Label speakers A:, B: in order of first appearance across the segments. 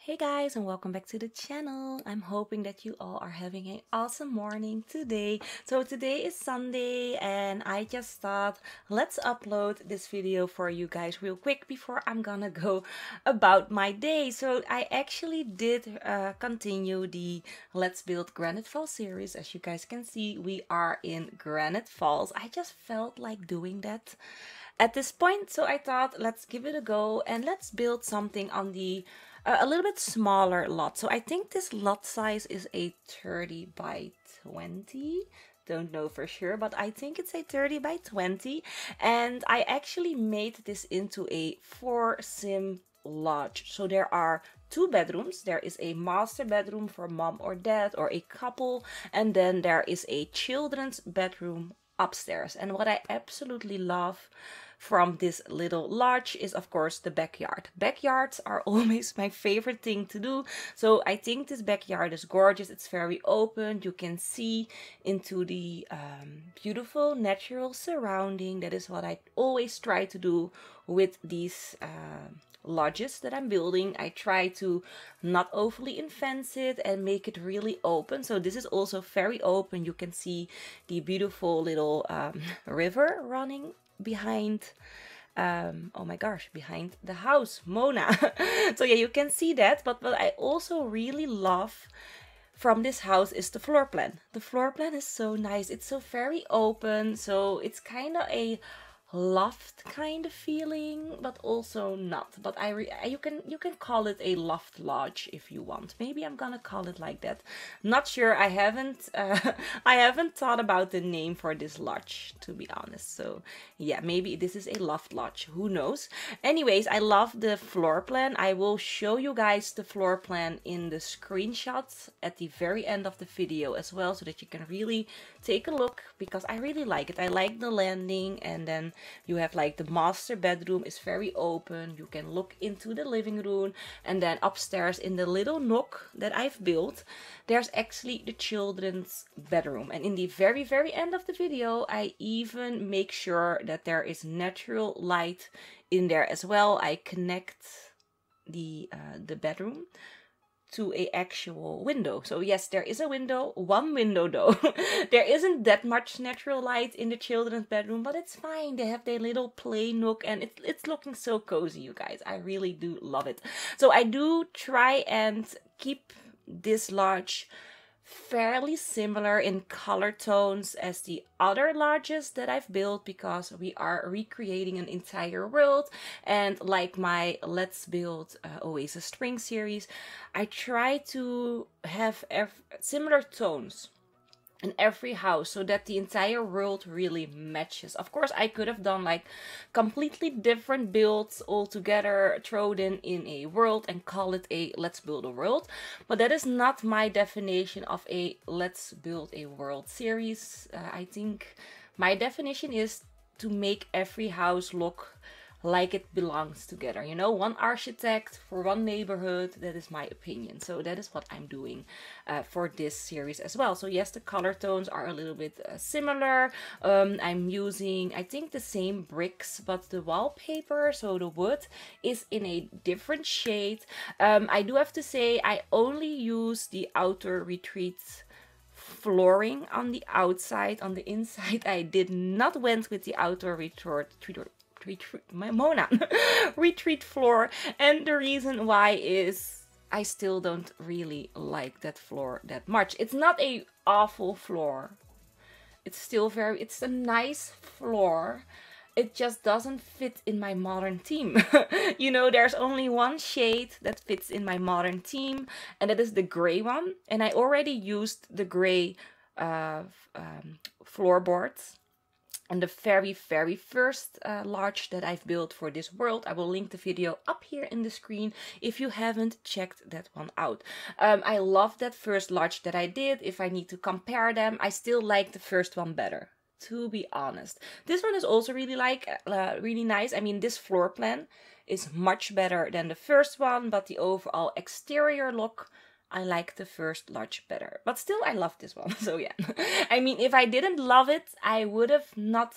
A: Hey guys, and welcome back to the channel. I'm hoping that you all are having an awesome morning today. So today is Sunday and I just thought let's upload this video for you guys real quick before I'm gonna go about my day. So I actually did continue the Let's Build Granite Falls series. As you guys can see, we are in Granite Falls. I just felt like doing that at this point, so I thought let's give it a go and let's build something on the a little bit smaller lot. So I think this lot size is a 30 by 20. Don't know for sure, but I think it's a 30 by 20. And I actually made this into a 4-sim lodge. So there are 2 bedrooms. There is a master bedroom for mom or dad or a couple. And then there is a children's bedroom upstairs. And what I absolutely love from this little lodge is of course the backyard. Backyards are always my favorite thing to do. So I think this backyard is gorgeous. It's very open. You can see into the beautiful natural surrounding. That is what I always try to do with these lodges that I'm building. I try to not overly fence it and make it really open. So this is also very open. You can see the beautiful little river running behind oh my gosh, behind the house, Mona. So yeah, you can see that. But what I also really love from this house is the floor plan. The floor plan is so nice. It's so very open, so it's kind of a loft kind of feeling, but also not. But you can call it a loft lodge if you want. Maybe I'm gonna call it like that. Not sure. I haven't I haven't thought about the name for this lodge, to be honest. So yeah, maybe this is a loft lodge. Who knows? Anyways, I love the floor plan. I will show you guys the floor plan in the screenshots at the very end of the video as well, so that you can really take a look, because I really like it. I like the landing, and then you have like the master bedroom is very open. You can look into the living room, and then upstairs in the little nook that I've built, there's actually the children's bedroom. And in the very end of the video, I even make sure that there is natural light in there as well. I connect the bedroom to a actual window. So yes, there is a window, one window though. There isn't that much natural light in the children's bedroom, but it's fine. They have their little play nook, and it's looking so cozy, you guys. I really do love it. So I do try and keep this lodge fairly similar in color tones as the other lodges that I've built, because we are recreating an entire world. And like my Let's Build Oasis Spring series, I try to have similar tones in every house, so that the entire world really matches. Of course, I could have done like completely different builds all together, thrown in a world and call it a Let's Build a World, but that is not my definition of a Let's Build a World series. I think my definition is to make every house look like it belongs together, you know, one architect for one neighborhood. That is my opinion. So that is what I'm doing for this series as well. So yes, the color tones are a little bit similar. I'm using, I think, the same bricks, but the wallpaper, so the wood, is in a different shade. I do have to say, I only use the outer retreat flooring on the outside. On the inside, I did not went with the outer retreat floor, and the reason why is I still don't really like that floor that much. It's not a awful floor. It's still it's a nice floor. It just doesn't fit in my modern theme. You know, there's only one shade that fits in my modern theme, and that is the gray one. And I already used the gray floorboards and the very first lodge that I've built for this world. I will link the video up here in the screen if you haven't checked that one out. I love that first lodge that I did. If I need to compare them, I still like the first one better, to be honest. This one is also really really nice. I mean, this floor plan is much better than the first one, but the overall exterior look, I like the first lodge better, but still I love this one. So yeah, I mean, if I didn't love it, I would have not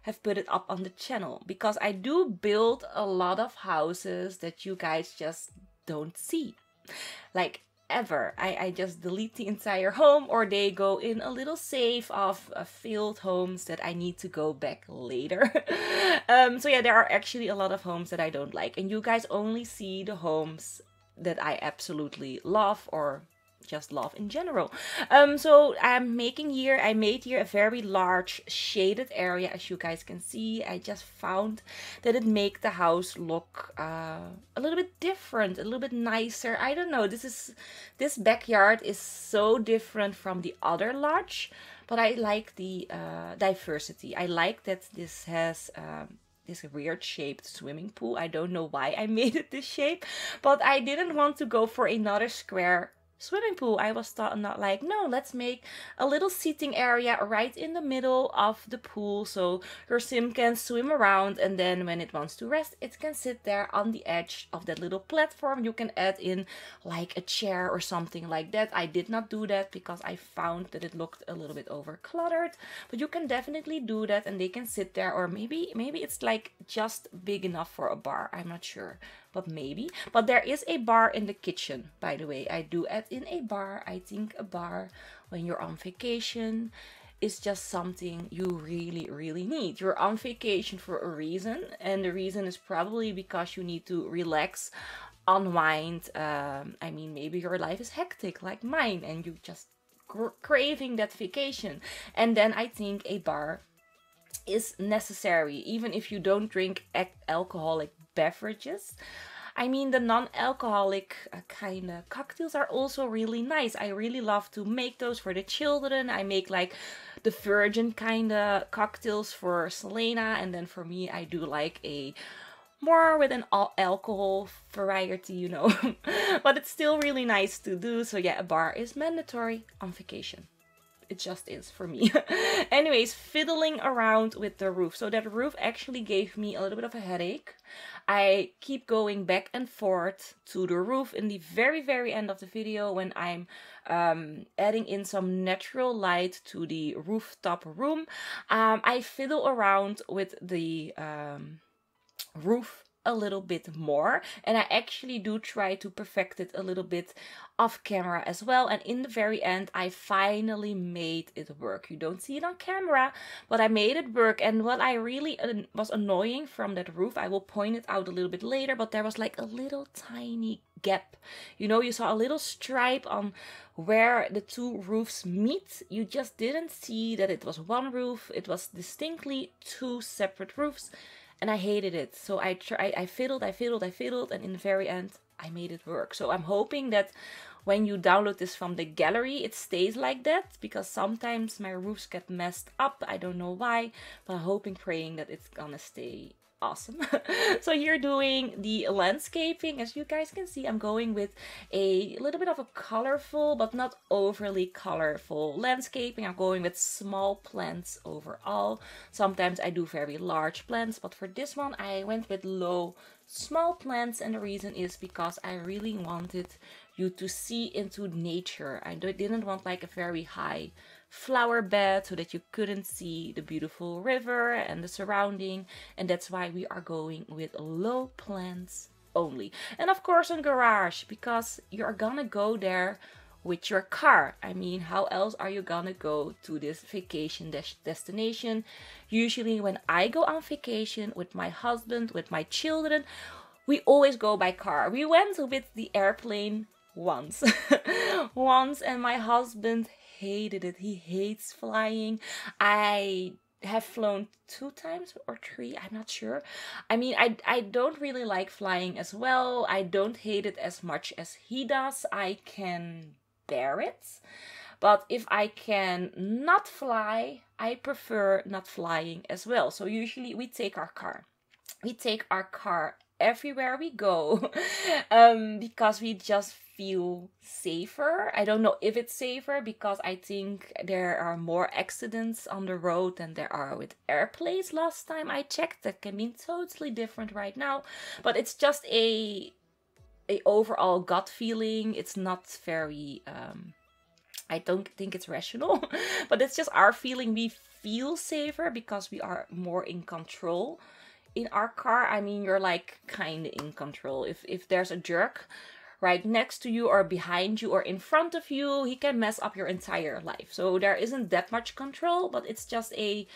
A: have put it up on the channel, because I do build a lot of houses that you guys just don't see. like ever. I just delete the entire home, or they go in a little save of failed homes that I need to go back later. So yeah, there are actually a lot of homes that I don't like, and you guys only see the homes that I absolutely love, or just love in general. So I made here a very large shaded area. As you guys can see, I just found that it make the house look a little bit different, a little bit nicer. I don't know, this backyard is so different from the other lodge, but I like the diversity. I like that this has this weird shaped swimming pool. I don't know why I made it this shape, but I didn't want to go for another square swimming pool. I was thought not like, no, let's make a little seating area right in the middle of the pool, so your sim can swim around, and then when it wants to rest, it can sit there on the edge of that little platform. You can add in like a chair or something like that. I did not do that because I found that it looked a little bit over cluttered, but you can definitely do that, and they can sit there, or maybe it's like just big enough for a bar. I'm not sure, but maybe. But there is a bar in the kitchen, by the way. I do add in a bar. I think a bar when you're on vacation is just something you really need. You're on vacation for a reason, and the reason is probably because you need to relax, unwind. I mean, maybe your life is hectic like mine, and you just craving that vacation. And then I think a bar is necessary, even if you don't drink alcoholic beverages. I mean, the non-alcoholic kind of cocktails are also really nice. I really love to make those for the children. I make like the virgin kind of cocktails for Selena, and then for me, I do like a more with an alcohol variety, you know. But it's still really nice to do. So yeah, a bar is mandatory on vacation. It just is for me. Anyways, fiddling around with the roof. So that roof actually gave me a little bit of a headache. I keep going back and forth to the roof in the very end of the video when I'm adding in some natural light to the rooftop room. I fiddle around with the roof a little bit more, and I actually do try to perfect it a little bit off camera as well, and in the very end I finally made it work. You don't see it on camera, but I made it work. And what I really was annoying from that roof, I will point it out a little bit later, but there was like a little tiny gap. You know, you saw a little stripe on where the two roofs meet. You just didn't see that it was one roof. It was distinctly two separate roofs. And I hated it. So I fiddled, and in the very end, I made it work. So I'm hoping that when you download this from the gallery, it stays like that, because sometimes my roofs get messed up. I don't know why, but I'm hoping, praying that it's gonna stay awesome. So here doing the landscaping, as you guys can see, I'm going with a little bit of a colorful but not overly colorful landscaping. I'm going with small plants overall. Sometimes I do very large plants, but for this one I went with small plants, and the reason is because I really wanted you to see into nature. I didn't want like a very high flower bed so that you couldn't see the beautiful river and the surrounding, and that's why we are going with low plants only. And of course a garage, because you're gonna go there with your car. I mean, how else are you gonna go to this vacation destination? Usually when I go on vacation with my husband, with my children, we always go by car. We went with the airplane once and my husband hated it. He hates flying. I have flown 2 times or 3, I'm not sure. I mean, I don't really like flying as well. I don't hate it as much as he does. I can bear it, but if I can not fly, I prefer not flying as well. So usually we take our car. Everywhere we go, because we just feel safer. I don't know if it's safer, because I think there are more accidents on the road than there are with airplanes. Last time I checked, that can be totally different right now, but it's just a overall gut feeling. It's not very I don't think it's rational, but it's just our feeling. We feel safer because we are more in control in our car. I mean, you're like kind of in control. If there's a jerk right next to you or behind you or in front of you, he can mess up your entire life. So there isn't that much control, but it's just the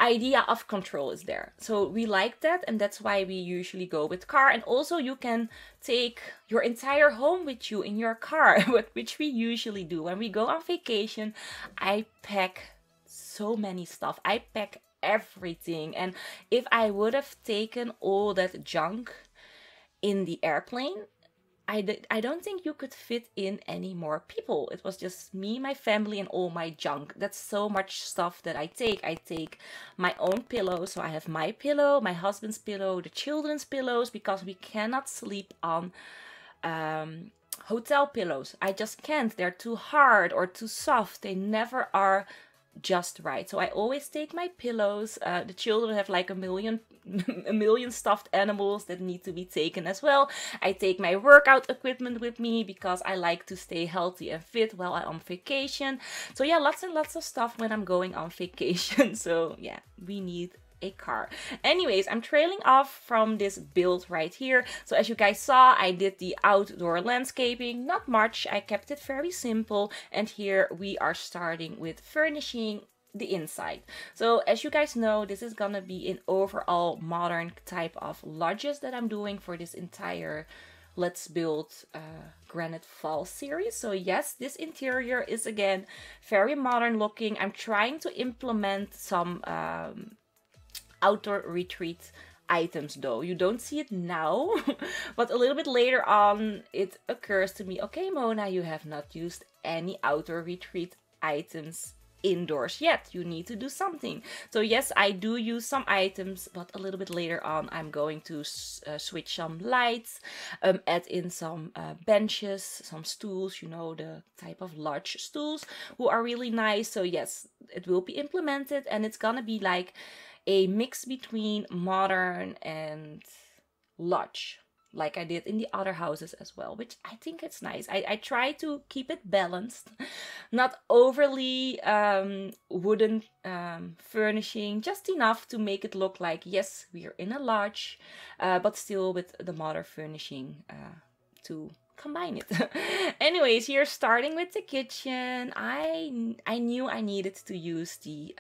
A: idea of control is there. So we like that, and that's why we usually go with car. And also you can take your entire home with you in your car, which we usually do. When we go on vacation, I pack so many stuff. I pack everything. And if I would have taken all that junk in the airplane, I don't think you could fit in any more people. It was just me, my family, and all my junk. That's so much stuff that I take. I take my own pillow. So I have my pillow, my husband's pillow, the children's pillows, because we cannot sleep on hotel pillows. I just can't. They're too hard or too soft. They never are just right. So I always take my pillows. The children have like a million stuffed animals that need to be taken as well. I take my workout equipment with me because I like to stay healthy and fit while I'm on vacation. So yeah, lots and lots of stuff when I'm going on vacation. So yeah, we need a car. Anyways, I'm trailing off from this build right here. So as you guys saw, I did the outdoor landscaping, not much. I kept it very simple. And here we are starting with furnishing the inside. So as you guys know, this is gonna be an overall modern type of lodges that I'm doing for this entire Let's Build Granite Fall series. So yes, this interior is again very modern looking. I'm trying to implement some outdoor retreat items though. You don't see it now, but a little bit later on it occurs to me, okay Mona, you have not used any outdoor retreat items indoors yet. You need to do something. So yes, I do use some items, but a little bit later on I'm going to switch some lights, add in some benches, some stools, you know, the type of large stools who are really nice. So yes, it will be implemented, and it's gonna be like a mix between modern and lodge, like I did in the other houses as well, which I think it's nice. I try to keep it balanced, not overly wooden furnishing, just enough to make it look like, yes, we're in a lodge, but still with the modern furnishing to combine it. Anyways, here starting with the kitchen, I knew I needed to use the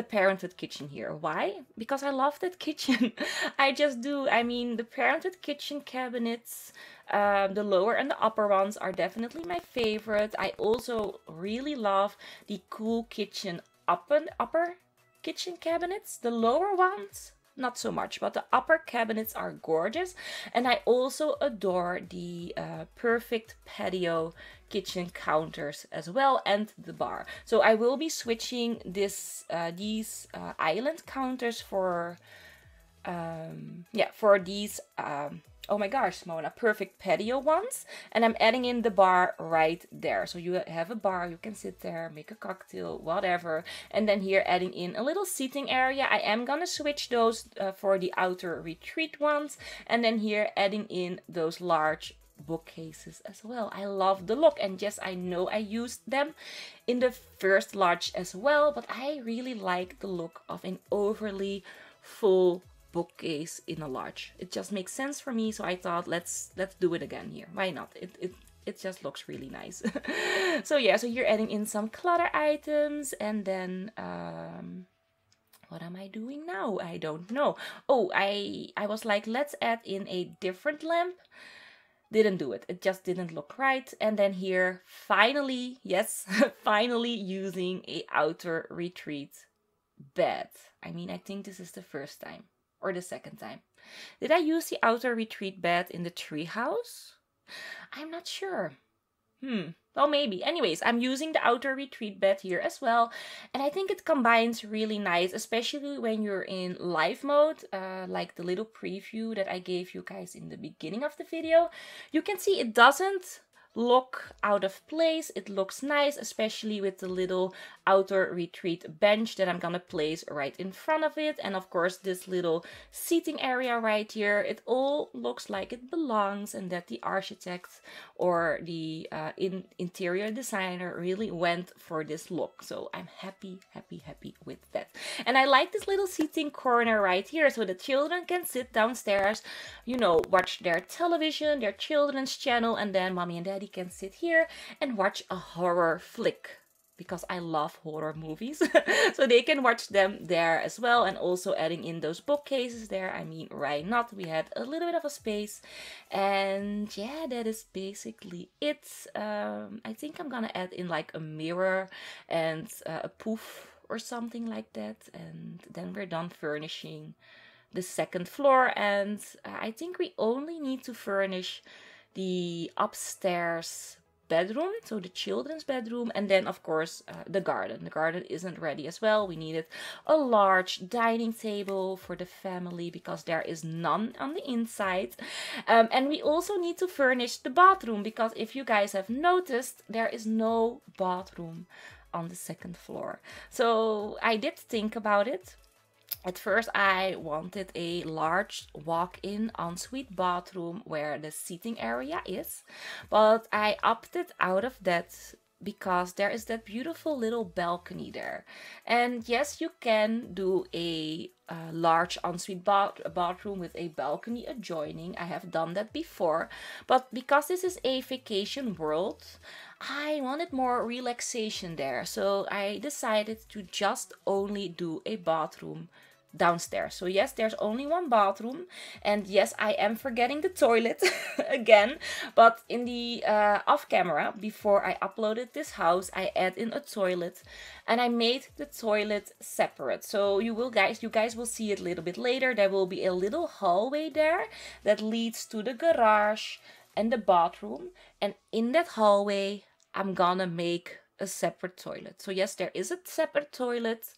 A: Parenthood kitchen here. Why? Because I love that kitchen. I just do. I mean, the Parenthood kitchen cabinets, the lower and the upper ones are definitely my favorite. I also really love the Cool Kitchen upper kitchen cabinets. The lower ones, not so much, but the upper cabinets are gorgeous. And I also adore the Perfect Patio kitchen counters as well, and the bar. So I will be switching these island counters for these oh my gosh, Mona, Perfect Patio ones. And I'm adding in the bar right there. So you have a bar, you can sit there, make a cocktail, whatever. And then here adding in a little seating area. I am gonna switch those for the outdoor retreat ones. And then here adding in those large bookcases as well. I love the look, and yes, I know I used them in the first lodge as well, but I really like the look of an overly full bookcase in a lodge. It just makes sense for me, so I thought let's do it again here. Why not? It just looks really nice. So yeah, so you're adding in some clutter items, and then what am I doing now? I don't know. Oh, I was like, let's add in a different lamp. Didn't do it. It just didn't look right. And then here, finally, yes, finally using a outdoor retreat bed. I mean, I think this is the first time or the second time. Did I use the outdoor retreat bed in the treehouse? I'm not sure. Well, maybe. Anyways, I'm using the outdoor retreat bed here as well. And I think it combines really nice, especially when you're in live mode, like the little preview that I gave you guys in the beginning of the video. You can see it doesn't look out of place. It looks nice, especially with the little outdoor retreat bench that I'm gonna place right in front of it. And of course, this little seating area right here. It all looks like it belongs, and that the architect or the interior designer really went for this look. So I'm happy with that. And I like this little seating corner right here, so the children can sit downstairs, you know, watch their television, their children's channel, and then mommy and daddy can sit here and watch a horror flick, because I love horror movies. So they can watch them there as well. And also adding in those bookcases there. I mean, why not? We had a little bit of a space. And yeah, that is basically it. I think I'm gonna add in like a mirror and a poof or something like that. And then we're done furnishing the second floor. And I think we only need to furnish the upstairs bedroom, so the children's bedroom, and then of course the garden. The garden isn't ready as well. We needed a large dining table for the family because there is none on the inside. And we also need to furnish the bathroom, because if you guys have noticed, there is no bathroom on the second floor. So I did think about it. At first I wanted a large walk-in ensuite bathroom where the seating area is, but I opted out of that because there is that beautiful little balcony there. And yes, you can do a large ensuite bathroom with a balcony adjoining. I have done that before, but because this is a vacation world, I wanted more relaxation there. So I decided to just only do a bathroom downstairs. So yes, there's only one bathroom, and yes, I am forgetting the toilet again, but in the off camera, before I uploaded this house, I add in a toilet, and I made the toilet separate. So you guys will see it a little bit later. There will be a little hallway there that leads to the garage and the bathroom, and in that hallway I'm gonna make a separate toilet. So yes, there is a separate toilet,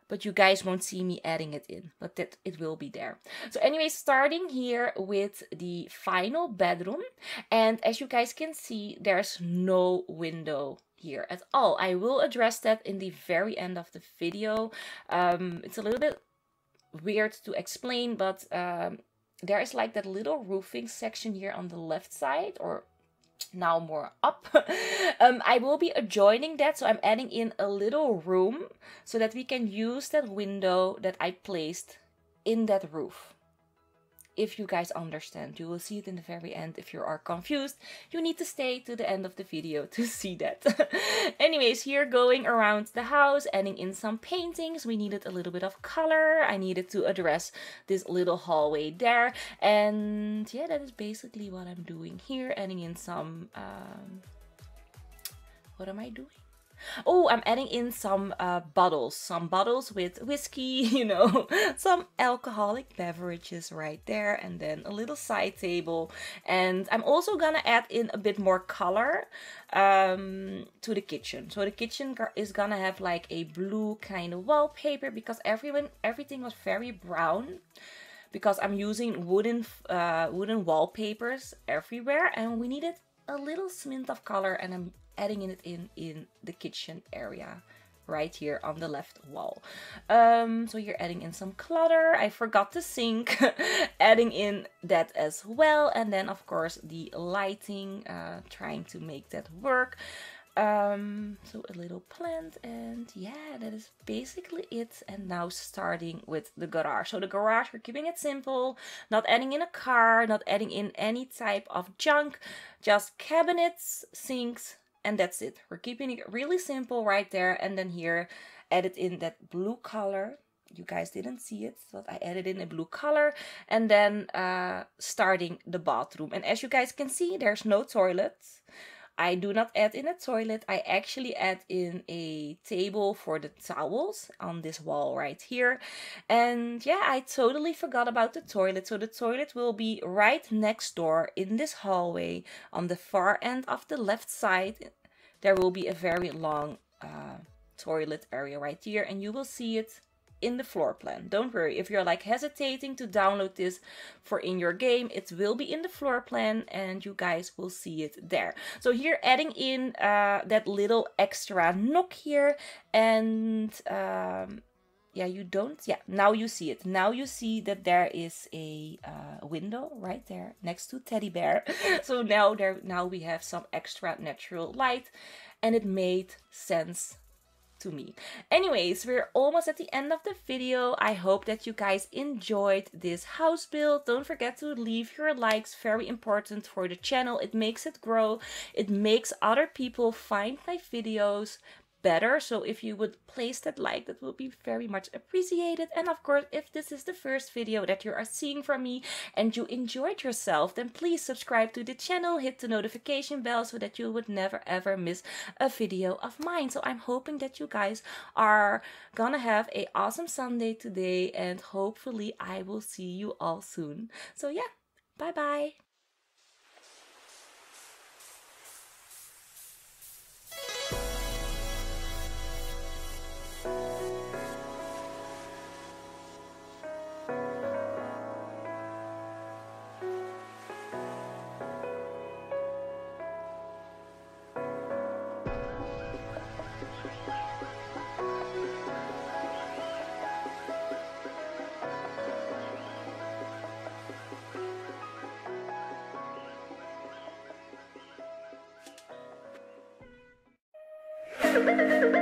A: but you guys won't see me adding it in, but that it will be there. So anyway, starting here with the final bedroom. And as you guys can see, there's no window here at all. I will address that in the very end of the video. It's a little bit weird to explain, but there is like that little roofing section here on the left side, or now more up. I will be adjoining that, so I'm adding in a little room so that we can use that window that I placed in that roof. If you guys understand, you will see it in the very end. If you are confused, you need to stay to the end of the video to see that. Anyways, here going around the house, adding in some paintings. We needed a little bit of color. I needed to address this little hallway there. And yeah, that is basically what I'm doing here. Adding in some, what am I doing? Oh, I'm adding in some bottles with whiskey, you know, some alcoholic beverages right there, and then a little side table. And I'm also gonna add in a bit more color to the kitchen. So the kitchen is gonna have like a blue kind of wallpaper, because everything was very brown, because I'm using wooden wallpapers everywhere, and we needed a little smint of color, and I'm adding it in the kitchen area right here on the left wall. So you're adding in some clutter. I forgot the sink, adding in that as well. And then of course the lighting, trying to make that work. So a little plant, and yeah, that is basically it. And now starting with the garage. So the garage, we're keeping it simple, not adding in a car, not adding in any type of junk, just cabinets, sinks, and that's it. We're keeping it really simple right there. And then here, added in that blue color. You guys didn't see it, but I added in a blue color. And then starting the bathroom. And as you guys can see, there's no toilet. I do not add in a toilet. I actually add in a table for the towels on this wall right here. And yeah, I totally forgot about the toilet. So the toilet will be right next door in this hallway on the far end of the left side. There will be a very long toilet area right here, and you will see it in the floor plan. Don't worry, if you're like hesitating to download this for in your game, it will be in the floor plan and you guys will see it there. So here adding in that little extra knock here, and yeah, you don't, yeah, now you see it. Now you see that there is a window right there next to teddy bear. So now we have some extra natural light, and it made sense to me. Anyways, we're almost at the end of the video. I hope that you guys enjoyed this house build. Don't forget to leave your likes, very important for the channel. It makes it grow. It makes other people find my videos better. So if you would place that like, that will be very much appreciated. And of course, if this is the first video that you are seeing from me and you enjoyed yourself, then please subscribe to the channel, hit the notification bell so that you would never ever miss a video of mine. So I'm hoping that you guys are gonna have an awesome Sunday today, and hopefully I will see you all soon. So yeah, bye bye. Thank you.